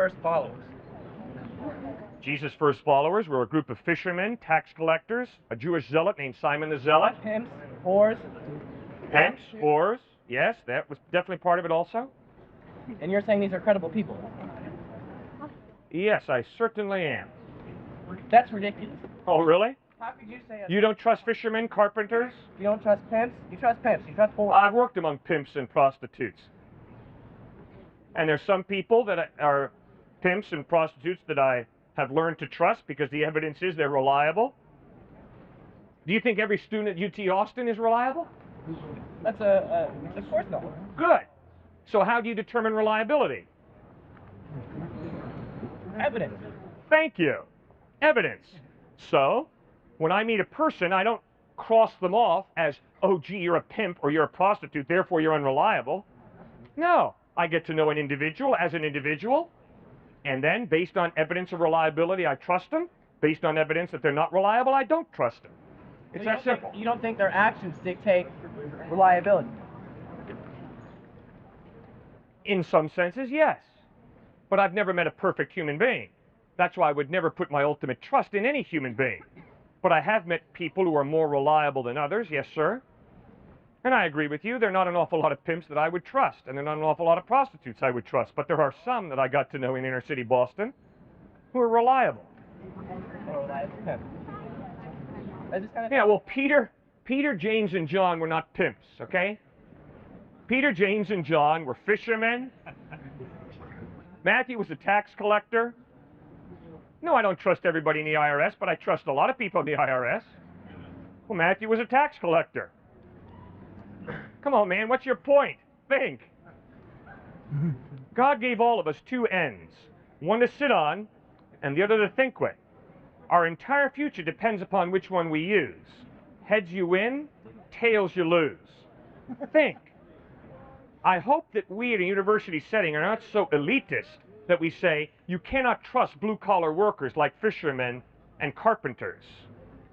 first followers? Jesus' first followers were a group of fishermen, tax collectors, a Jewish zealot named Simon the Zealot. Pimps, whores, Pimps, whores, yes, that was definitely part of it also. and you're saying these are credible people? Yes, I certainly am. That's ridiculous. Oh, really? How could you say You don't trust fishermen, carpenters? you don't trust pimps? You trust pimps. You trust whores. I've worked among pimps and prostitutes. And there's some people that are pimps and prostitutes that I have learned to trust because the evidence is they're reliable. Do you think every student at UT Austin is reliable? That's of course not. Good. So how do you determine reliability? Evidence. Thank you. Evidence. So, when I meet a person, I don't cross them off as, oh, gee, you're a pimp or you're a prostitute, therefore you're unreliable. No, I get to know an individual as an individual, and then, based on evidence of reliability, I trust them. Based on evidence that they're not reliable, I don't trust them. It's that simple. You don't think their actions dictate reliability? In some senses, yes. But I've never met a perfect human being. That's why I would never put my ultimate trust in any human being. But I have met people who are more reliable than others, yes, sir. And I agree with you, there are not an awful lot of pimps that I would trust, and there are not an awful lot of prostitutes I would trust, but there are some that I got to know in inner city Boston who are reliable. Yeah, well, Peter, James, and John were not pimps, okay? Peter, James, and John were fishermen. Matthew was a tax collector. No, I don't trust everybody in the IRS, but I trust a lot of people in the IRS. Well, Matthew was a tax collector. Come on, man, what's your point? Think. God gave all of us two ends, one to sit on and the other to think with. Our entire future depends upon which one we use. Heads you win, tails you lose. Think. I hope that we in a university setting are not so elitist that we say you cannot trust blue-collar workers like fishermen and carpenters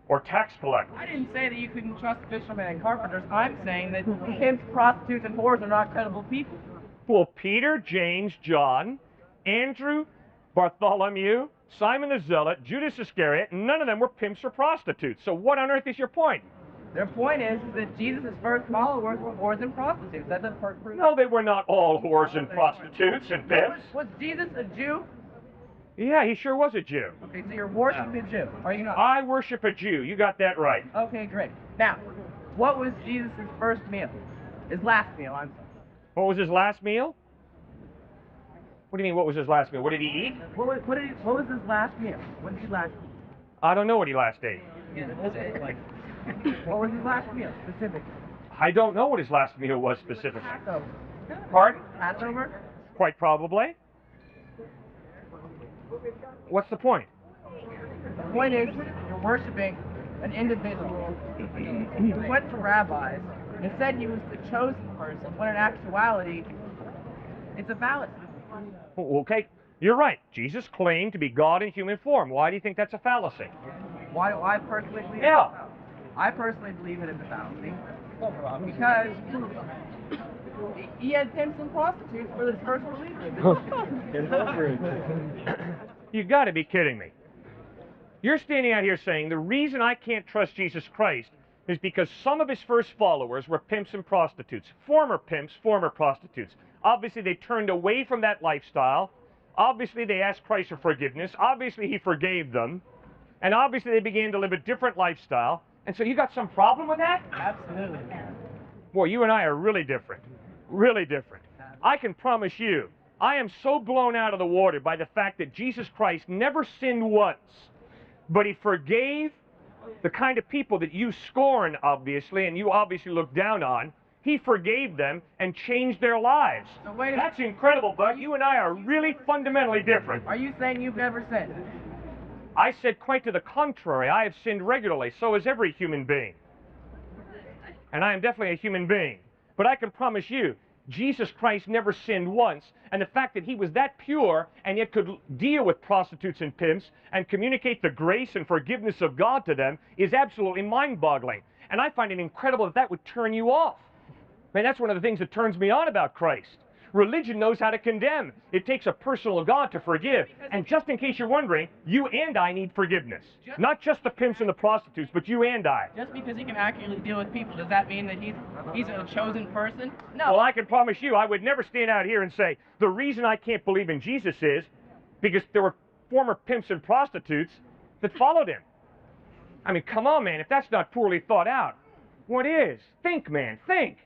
or tax collectors. I didn't say that you couldn't trust fishermen and carpenters. I'm saying that pimps, prostitutes, and whores are not credible people. Well, Peter, James, John, Andrew, Bartholomew, Simon the Zealot, Judas Iscariot, none of them were pimps or prostitutes. So what on earth is your point? Their point is that Jesus' first followers were whores and prostitutes. That's a proof. No, they were not all whores and prostitutes and pimps. Was Jesus a Jew? Yeah, he sure was a Jew. Okay, so you're worshiping a Jew, are you not? I worship a Jew. You got that right. Okay, great. Now, what was Jesus' first meal? His last meal, I'm sorry. What was his last meal? What do you mean, what was his last meal? What did he eat? What was his last meal? What did he last eat? I don't know what he last ate. What was his last meal, specifically? I don't know what his last meal was specifically. Passover. Pardon? Passover? Quite probably. What's the point? The point is, you're worshiping an individual who went to rabbis and said he was the chosen person, when in actuality, it's a fallacy. Okay, you're right. Jesus claimed to be God in human form. Why do you think that's a fallacy? Why do I personally believe Yeah. it? I personally believe it is a fallacy because he had pimps and prostitutes for his first religion. You got to be kidding me. You're standing out here saying the reason I can't trust Jesus Christ is because some of his first followers were pimps and prostitutes. Former pimps, former prostitutes. Obviously, they turned away from that lifestyle. Obviously, they asked Christ for forgiveness. Obviously, he forgave them. And obviously, they began to live a different lifestyle. And so you got some problem with that? Absolutely. Boy, you and I are really different. Really different. I can promise you, I am so blown out of the water by the fact that Jesus Christ never sinned once, but he forgave the kind of people that you scorn, obviously, and you obviously look down on. He forgave them and changed their lives. So wait a That's incredible, Bud. You and I are really fundamentally different. Are you saying you've never sinned? I said quite to the contrary. I have sinned regularly. So has every human being. And I am definitely a human being. But I can promise you, Jesus Christ never sinned once, and the fact that he was that pure and yet could deal with prostitutes and pimps and communicate the grace and forgiveness of God to them is absolutely mind-boggling. And I find it incredible that that would turn you off. Man, that's one of the things that turns me on about Christ. Religion knows how to condemn. It takes a personal God to forgive. And just in case you're wondering, you and I need forgiveness. Not just the pimps and the prostitutes, but you and I. Just because he can accurately deal with people, does that mean that he's a chosen person? No. Well, I can promise you, I would never stand out here and say, the reason I can't believe in Jesus is because there were former pimps and prostitutes that followed him. I mean, come on, man, if that's not poorly thought out, what is? Think, man, think.